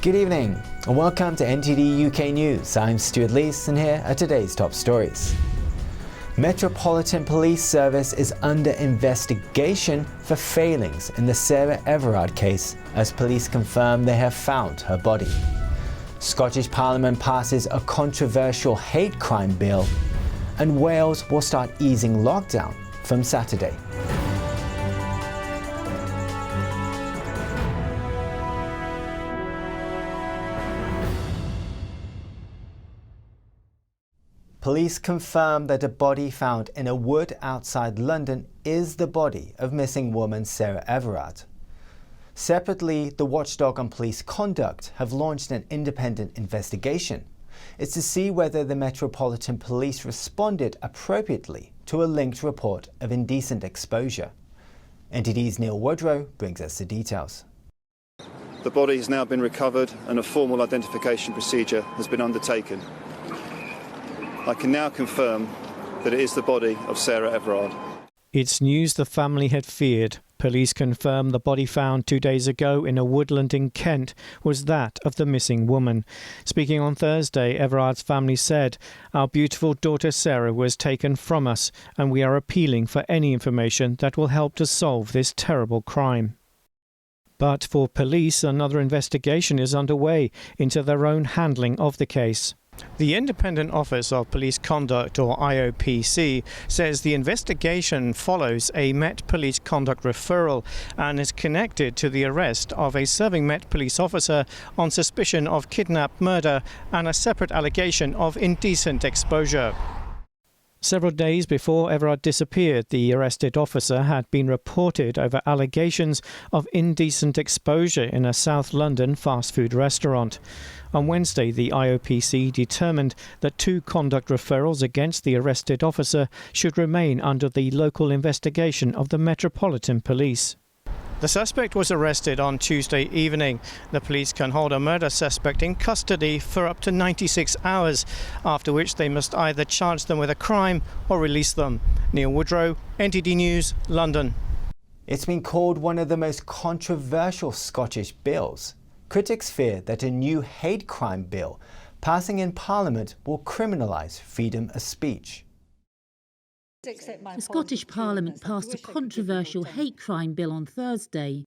Good evening and welcome to NTD UK News. I'm Stuart Lease and here are today's top stories. Metropolitan Police Service is under investigation for failings in the Sarah Everard case as police confirm they have found her body. Scottish Parliament passes a controversial hate crime bill and Wales will start easing lockdown from Saturday. Police confirm that a body found in a wood outside London is the body of missing woman Sarah Everard. Separately, the Watchdog on Police Conduct have launched an independent investigation. It's to see whether the Metropolitan Police responded appropriately to a linked report of indecent exposure. NTD's Neil Woodrow brings us the details. The body has now been recovered and a formal identification procedure has been undertaken. I can now confirm that it is the body of Sarah Everard. It's news the family had feared. Police confirm the body found 2 days ago in a woodland in Kent was that of the missing woman. Speaking on Thursday, Everard's family said, "Our beautiful daughter Sarah was taken from us and we are appealing for any information that will help to solve this terrible crime." But for police, another investigation is underway into their own handling of the case. The Independent Office of Police Conduct, or IOPC, says the investigation follows a Met Police Conduct referral and is connected to the arrest of a serving Met Police officer on suspicion of kidnap, murder and a separate allegation of indecent exposure. Several days before Everard disappeared, the arrested officer had been reported over allegations of indecent exposure in a South London fast food restaurant. On Wednesday, the IOPC determined that 2 conduct referrals against the arrested officer should remain under the local investigation of the Metropolitan Police. The suspect was arrested on Tuesday evening. The police can hold a murder suspect in custody for up to 96 hours, after which they must either charge them with a crime or release them. Neil Woodrow, NTD News, London. It's been called one of the most controversial Scottish bills. Critics fear that a new hate crime bill passing in Parliament will criminalise freedom of speech. The Scottish Parliament passed a controversial hate crime bill on Thursday.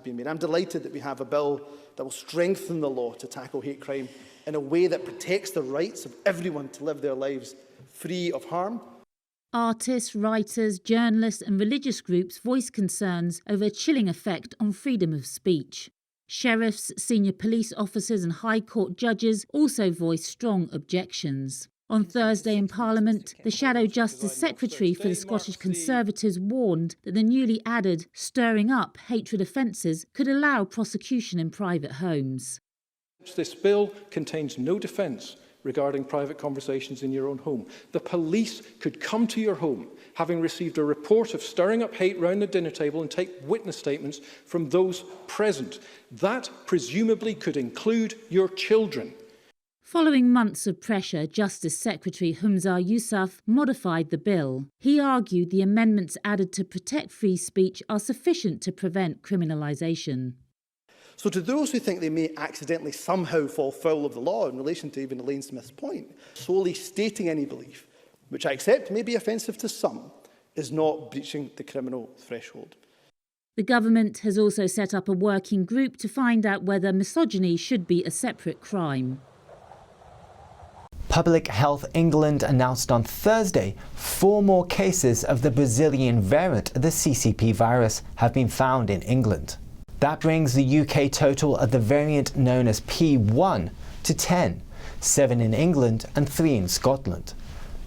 I'm delighted that we have a bill that will strengthen the law to tackle hate crime in a way that protects the rights of everyone to live their lives free of harm. Artists, writers, journalists and religious groups voiced concerns over a chilling effect on freedom of speech. Sheriffs, senior police officers and High Court judges also voiced strong objections. On Thursday in Parliament, the Shadow Justice Secretary for the Scottish Conservatives warned that the newly added stirring up hatred offences could allow prosecution in private homes. This bill contains no defence regarding private conversations in your own home. The police could come to your home, having received a report of stirring up hate round the dinner table, and take witness statements from those present. That presumably could include your children. Following months of pressure, Justice Secretary Humza Yousaf modified the bill. He argued the amendments added to protect free speech are sufficient to prevent criminalisation. So to those who think they may accidentally somehow fall foul of the law in relation to even Elaine Smith's point, solely stating any belief, which I accept may be offensive to some, is not breaching the criminal threshold. The government has also set up a working group to find out whether misogyny should be a separate crime. Public Health England announced on Thursday 4 more cases of the Brazilian variant of the CCP virus have been found in England. That brings the UK total of the variant known as P1 to 10, 7 in England and 3 in Scotland.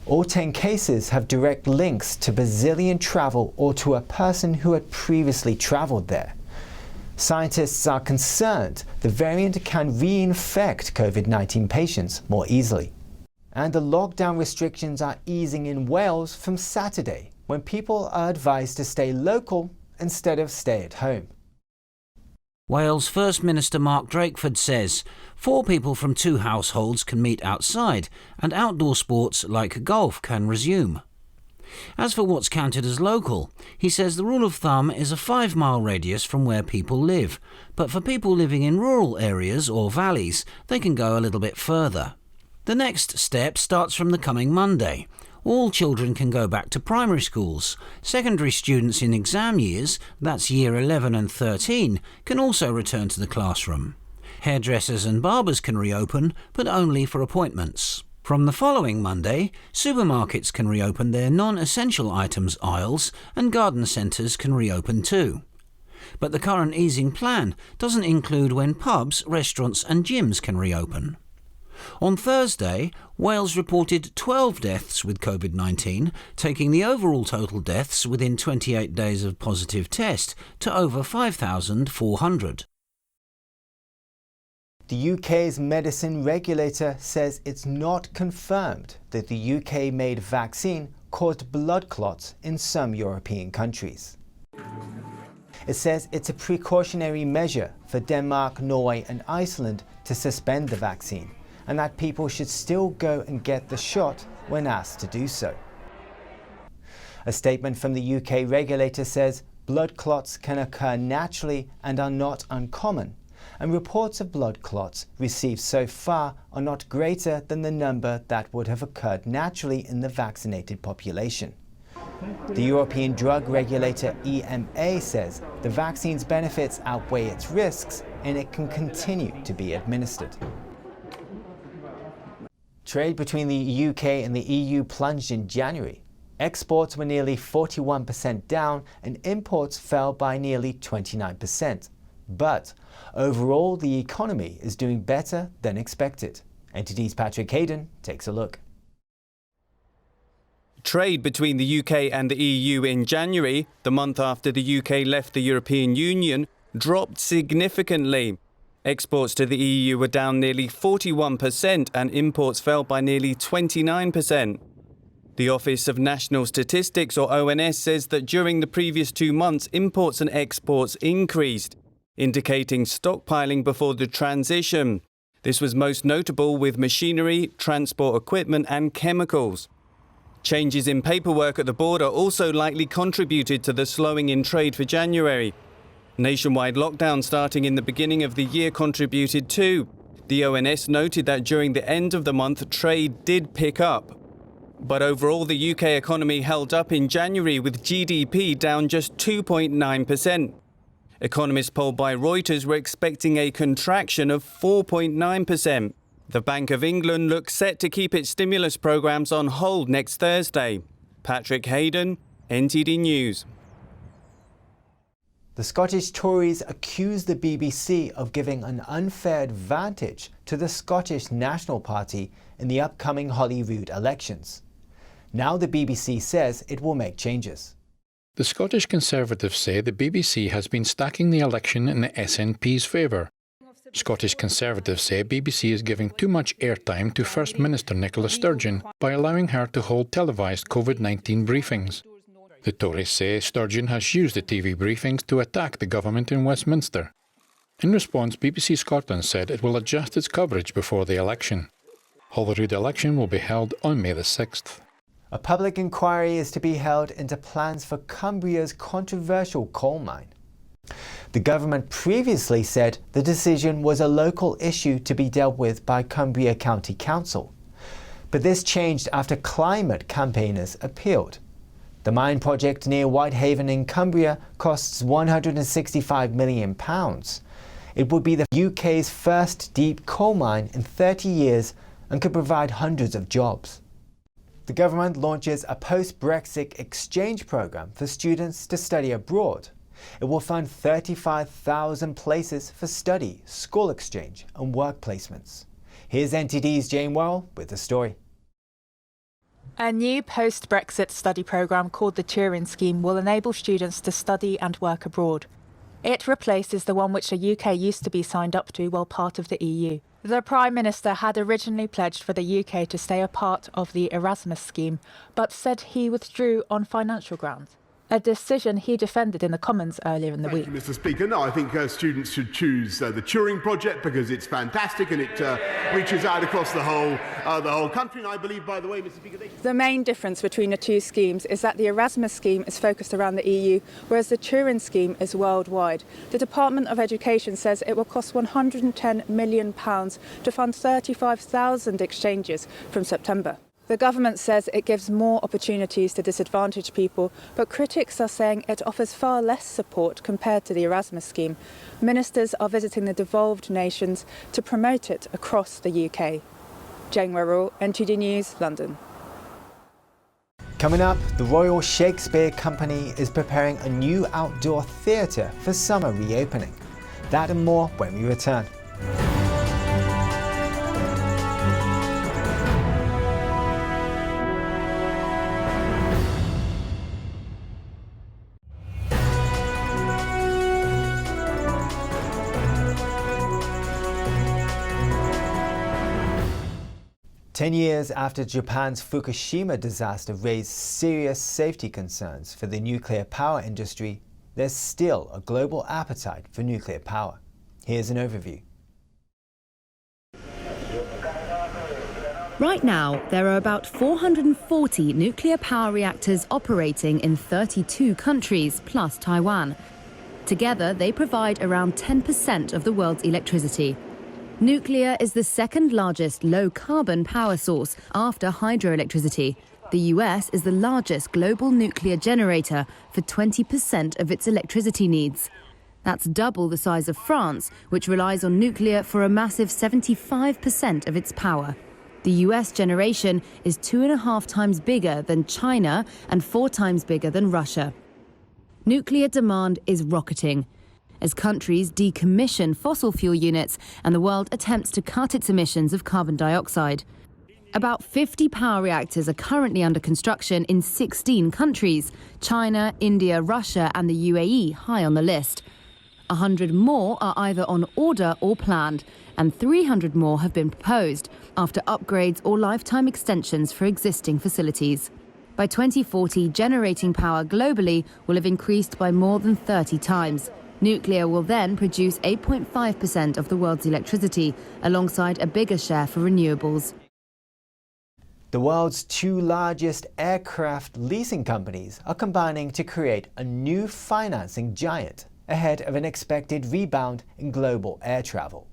All 10 cases have direct links to Brazilian travel or to a person who had previously travelled there. Scientists are concerned the variant can reinfect COVID-19 patients more easily. And the lockdown restrictions are easing in Wales from Saturday, when people are advised to stay local instead of stay at home. Wales First Minister Mark Drakeford says 4 people from 2 households can meet outside and outdoor sports like golf can resume. As for what's counted as local, he says the rule of thumb is a 5-mile radius from where people live, but for people living in rural areas or valleys, they can go a little bit further. The next step starts from the coming Monday. All children can go back to primary schools. Secondary students in exam years, that's year 11 and 13, can also return to the classroom. Hairdressers and barbers can reopen, but only for appointments. From the following Monday, supermarkets can reopen their non-essential items aisles and garden centres can reopen too. But the current easing plan doesn't include when pubs, restaurants and gyms can reopen. On Thursday, Wales reported 12 deaths with COVID-19, taking the overall total deaths within 28 days of positive test to over 5,400. The UK's medicine regulator says it's not confirmed that the UK-made vaccine caused blood clots in some European countries. It says it's a precautionary measure for Denmark, Norway and Iceland to suspend the vaccine, and that people should still go and get the shot when asked to do so. A statement from the UK regulator says blood clots can occur naturally and are not uncommon, and reports of blood clots received so far are not greater than the number that would have occurred naturally in the vaccinated population. The European drug regulator EMA says the vaccine's benefits outweigh its risks and it can continue to be administered. Trade between the UK and the EU plunged in January. Exports were nearly 41% down and imports fell by nearly 29%. But overall, the economy is doing better than expected. NTD's Patrick Hayden takes a look. Trade between the UK and the EU in January, the month after the UK left the European Union, dropped significantly. Exports to the EU were down nearly 41% and imports fell by nearly 29%. The Office of National Statistics, or ONS, says that during the previous 2 months, imports and exports increased, indicating stockpiling before the transition. This was most notable with machinery, transport equipment and chemicals. Changes in paperwork at the border also likely contributed to the slowing in trade for January. Nationwide lockdown starting in the beginning of the year contributed too. The ONS noted that during the end of the month, trade did pick up. But overall, the UK economy held up in January with GDP down just 2.9%. Economists polled by Reuters were expecting a contraction of 4.9%. The Bank of England looks set to keep its stimulus programmes on hold next Thursday. Patrick Hayden, NTD News. The Scottish Tories accuse the BBC of giving an unfair advantage to the Scottish National Party in the upcoming Holyrood elections. Now the BBC says it will make changes. The Scottish Conservatives say the BBC has been stacking the election in the SNP's favour. Scottish Conservatives say BBC is giving too much airtime to First Minister Nicola Sturgeon by allowing her to hold televised COVID-19 briefings. The Tories say Sturgeon has used the TV briefings to attack the government in Westminster. In response, BBC Scotland said it will adjust its coverage before the election. Holyrood election will be held on May the 6th. A public inquiry is to be held into plans for Cumbria's controversial coal mine. The government previously said the decision was a local issue to be dealt with by Cumbria County Council. But this changed after climate campaigners appealed. The mine project near Whitehaven in Cumbria costs £165 million. It would be the UK's first deep coal mine in 30 years and could provide hundreds of jobs. The government launches a post-Brexit exchange programme for students to study abroad. It will fund 35,000 places for study, school exchange and work placements. Here's NTD's Jane Worrell with the story. A new post-Brexit study programme called the Turing Scheme will enable students to study and work abroad. It replaces the one which the UK used to be signed up to while part of the EU. The Prime Minister had originally pledged for the UK to stay a part of the Erasmus scheme, but said he withdrew on financial grounds. a decision he defended in the Commons earlier in the week. Thank you, Mr. Speaker. No, I think students should choose the Turing project because it's fantastic and it reaches out across the whole country. And I believe, by the way, Mr. Speaker, the main difference between the two schemes is that the Erasmus scheme is focused around the EU, whereas the Turing scheme is worldwide. The Department of Education says it will cost £110 million to fund 35,000 exchanges from September. The government says it gives more opportunities to disadvantaged people, but critics are saying it offers far less support compared to the Erasmus scheme. Ministers are visiting the devolved nations to promote it across the UK. Jane Werrell, NTD News, London. Coming up, the Royal Shakespeare Company is preparing a new outdoor theatre for summer reopening. That and more when we return. 10 years after Japan's Fukushima disaster raised serious safety concerns for the nuclear power industry, there's still a global appetite for nuclear power. Here's an overview. Right now, there are about 440 nuclear power reactors operating in 32 countries, plus Taiwan. Together, they provide around 10% of the world's electricity. Nuclear is the second largest low-carbon power source after hydroelectricity. The US is the largest global nuclear generator for 20% of its electricity needs. That's double the size of France, which relies on nuclear for a massive 75% of its power. The US generation is 2.5 times bigger than China and 4 times bigger than Russia. Nuclear demand is rocketing as countries decommission fossil fuel units and the world attempts to cut its emissions of carbon dioxide. About 50 power reactors are currently under construction in 16 countries, China, India, Russia and the UAE high on the list. 100 more are either on order or planned, and 300 more have been proposed after upgrades or lifetime extensions for existing facilities. By 2040, generating power globally will have increased by more than 30 times. Nuclear will then produce 8.5% of the world's electricity, alongside a bigger share for renewables. The world's 2 largest aircraft leasing companies are combining to create a new financing giant ahead of an expected rebound in global air travel.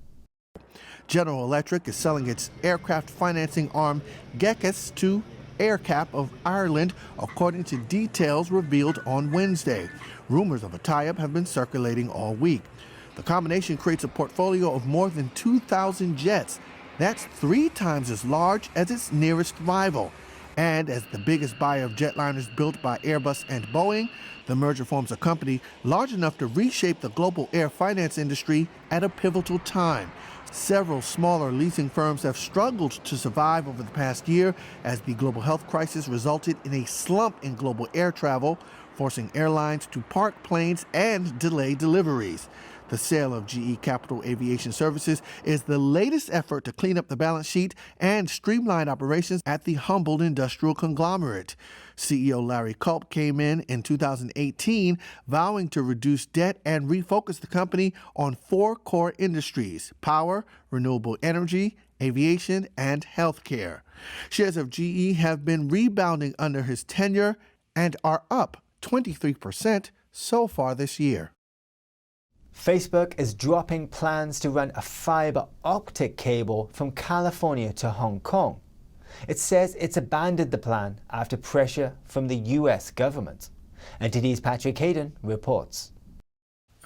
General Electric is selling its aircraft financing arm Gekis to AerCap of Ireland, according to details revealed on Wednesday. Rumors of a tie-up have been circulating all week. The combination creates a portfolio of more than 2,000 jets. That's 3 times as large as its nearest rival. And as the biggest buyer of jetliners built by Airbus and Boeing, the merger forms a company large enough to reshape the global air finance industry at a pivotal time. Several smaller leasing firms have struggled to survive over the past year as the global health crisis resulted in a slump in global air travel, forcing airlines to park planes and delay deliveries. The sale of GE Capital Aviation Services is the latest effort to clean up the balance sheet and streamline operations at the humbled industrial conglomerate. CEO Larry Culp came in 2018, vowing to reduce debt and refocus the company on 4 core industries: power, renewable energy, aviation, and healthcare. Shares of GE have been rebounding under his tenure and are up 23% so far this year. Facebook is dropping plans to run a fiber optic cable from California to Hong Kong. It says it's abandoned the plan after pressure from the US government. NTD's Patrick Hayden reports.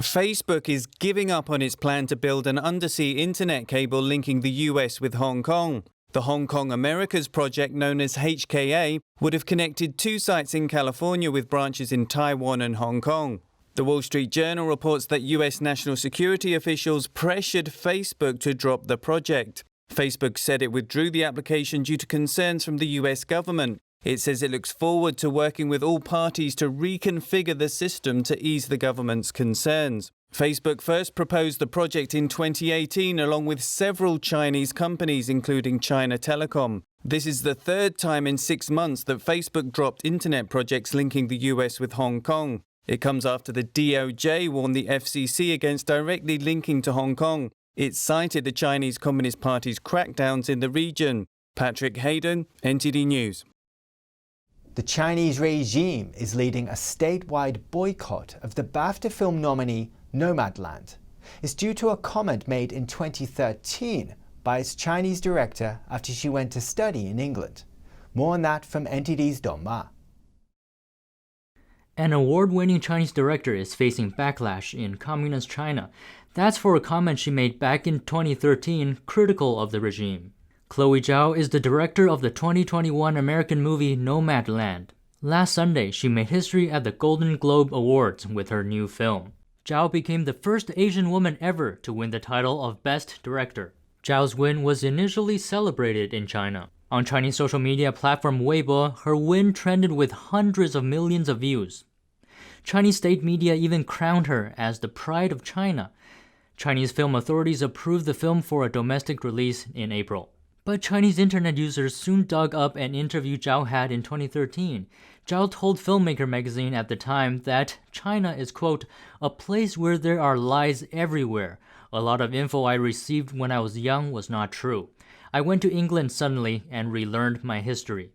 Facebook is giving up on its plan to build an undersea internet cable linking the US with Hong Kong. The Hong Kong Americas project, known as HKA, would have connected 2 sites in California with branches in Taiwan and Hong Kong. The Wall Street Journal reports that US national security officials pressured Facebook to drop the project. Facebook said it withdrew the application due to concerns from the US government. It says it looks forward to working with all parties to reconfigure the system to ease the government's concerns. Facebook first proposed the project in 2018 along with several Chinese companies, including China Telecom. This is the third time in 6 months that Facebook dropped internet projects linking the US with Hong Kong. It comes after the DOJ warned the FCC against directly linking to Hong Kong. It cited the Chinese Communist Party's crackdowns in the region. Patrick Hayden, NTD News. The Chinese regime is leading a statewide boycott of the BAFTA film nominee Nomadland. It's due to a comment made in 2013 by its Chinese director after she went to study in England. More on that from NTD's Don Ma. An award-winning Chinese director is facing backlash in communist China. That's for a comment she made back in 2013 critical of the regime. Chloe Zhao is the director of the 2021 American movie Nomadland. Last Sunday, she made history at the Golden Globe Awards with her new film. Zhao became the first Asian woman ever to win the title of Best Director. Zhao's win was initially celebrated in China. On Chinese social media platform Weibo, her win trended with hundreds of millions of views. Chinese state media even crowned her as the pride of China. Chinese film authorities approved the film for a domestic release in April. But Chinese internet users soon dug up an interview Zhao had in 2013. Zhao told Filmmaker magazine at the time that China is, quote, a place where there are lies everywhere. A lot of info I received when I was young was not true. I went to England suddenly and relearned my history.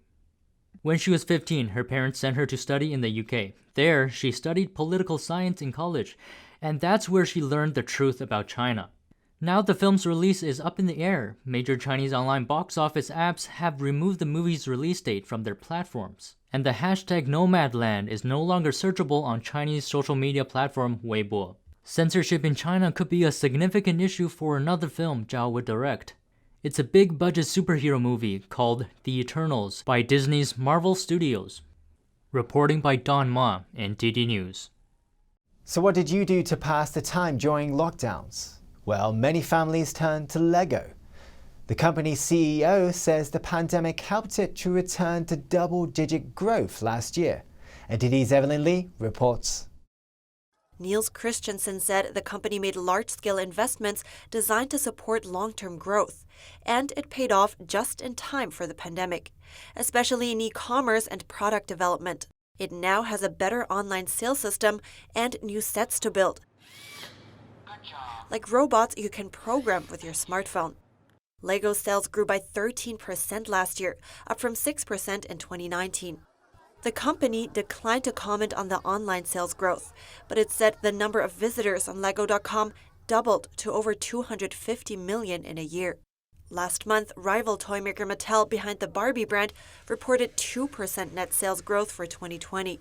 When she was 15, her parents sent her to study in the UK. There, she studied political science in college, and that's where she learned the truth about China. Now the film's release is up in the air. Major Chinese online box office apps have removed the movie's release date from their platforms. And the hashtag Nomadland is no longer searchable on Chinese social media platform Weibo. Censorship in China could be a significant issue for another film Zhao would direct. It's a big-budget superhero movie called The Eternals by Disney's Marvel Studios. Reporting by Don Ma, NTD News. So what did you do to pass the time during lockdowns? Well, many families turned to Lego. The company's CEO says the pandemic helped it to return to double-digit growth last year. NTD's Evelyn Lee reports. Niels Christensen said the company made large-scale investments designed to support long-term growth, and it paid off just in time for the pandemic, especially in e-commerce and product development. It now has a better online sales system and new sets to build, like robots you can program with your smartphone. Lego sales grew by 13% last year, up from 6% in 2019. The company declined to comment on the online sales growth, but it said the number of visitors on Lego.com doubled to over 250 million in a year. Last month, rival toymaker Mattel behind the Barbie brand reported 2% net sales growth for 2020.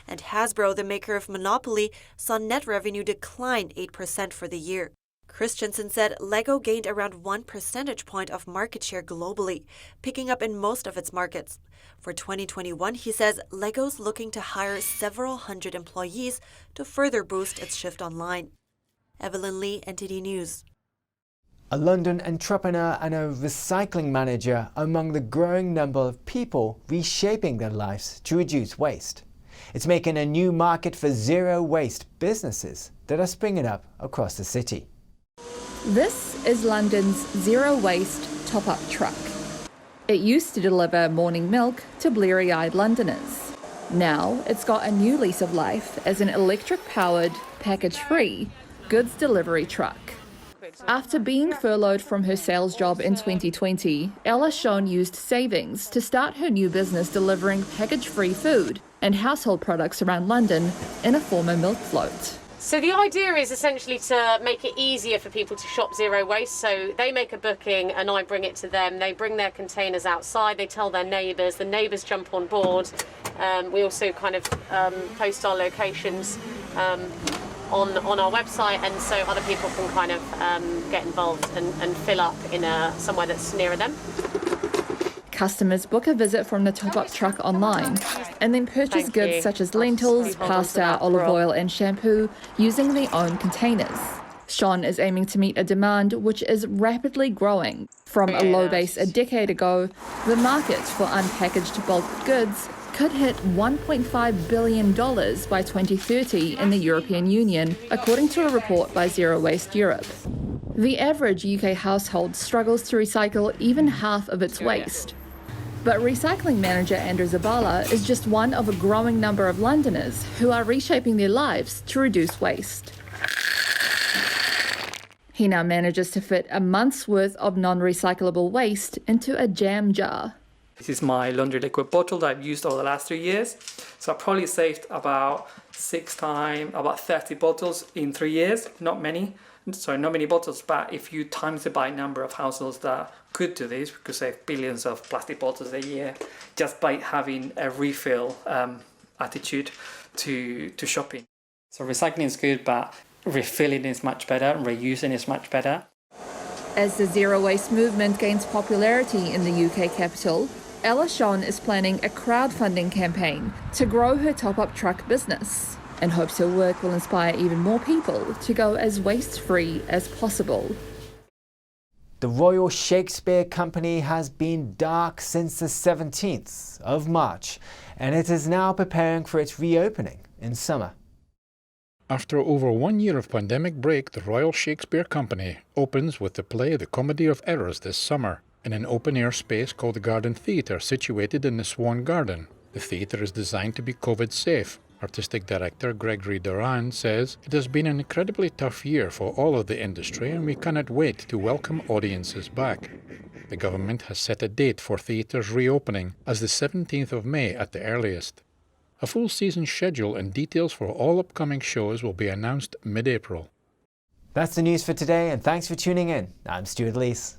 And Hasbro, the maker of Monopoly, saw net revenue decline 8% for the year. Christensen said Lego gained around 1 percentage point of market share globally, picking up in most of its markets. For 2021, he says Lego's looking to hire several hundred employees to further boost its shift online. Evelyn Lee, NTD News. A London entrepreneur and a recycling manager are among the growing number of people reshaping their lives to reduce waste. It's making a new market for zero-waste businesses that are springing up across the city. This is London's zero-waste top-up truck. It used to deliver morning milk to bleary-eyed Londoners. Now it's got a new lease of life as an electric-powered, package-free goods delivery truck. After being furloughed from her sales job in 2020, Ella Schoen used savings to start her new business delivering package-free food and household products around London in a former milk float. So the idea is essentially to make it easier for people to shop zero waste. So they make a booking and I bring it to them. They bring their containers outside. They tell their neighbours. The neighbours jump on board. We also kind of post our locations on our website, and so other people can kind of get involved and fill up in somewhere that's nearer them. Customers book a visit from the top-up truck online and then purchase goods such as lentils, pasta, olive oil and shampoo using their own containers. Sean is aiming to meet a demand which is rapidly growing. From a low base a decade ago, the market for unpackaged bulk goods could hit $1.5 billion by 2030 in the European Union, according to a report by ZeroWaste Europe. The average UK household struggles to recycle even half of its waste. But recycling manager Andrew Zabala is just one of a growing number of Londoners who are reshaping their lives to reduce waste. He now manages to fit a month's worth of non-recyclable waste into a jam jar. This is my laundry liquid bottle that I've used over the last 3 years. So I probably saved about 30 bottles in 3 years. Not many bottles, but if you times it by number of households that could do this, we could save billions of plastic bottles a year just by having a refill attitude to shopping. So recycling is good, but refilling is much better, and reusing is much better. As the zero waste movement gains popularity in the UK capital, Ella Sean is planning a crowdfunding campaign to grow her top-up truck business and hopes her work will inspire even more people to go as waste-free as possible. The Royal Shakespeare Company has been dark since the 17th of March, and it is now preparing for its reopening in summer. After over 1 year of pandemic break, the Royal Shakespeare Company opens with the play The Comedy of Errors this summer, in an open-air space called the Garden Theatre, situated in the Swan Garden. The theatre is designed to be COVID-safe. Artistic director Gregory Duran says, "It has been an incredibly tough year for all of the industry, and we cannot wait to welcome audiences back." The government has set a date for theatres reopening as the 17th of May at the earliest. A full season schedule and details for all upcoming shows will be announced mid-April. That's the news for today, and thanks for tuning in. I'm Stuart Lease.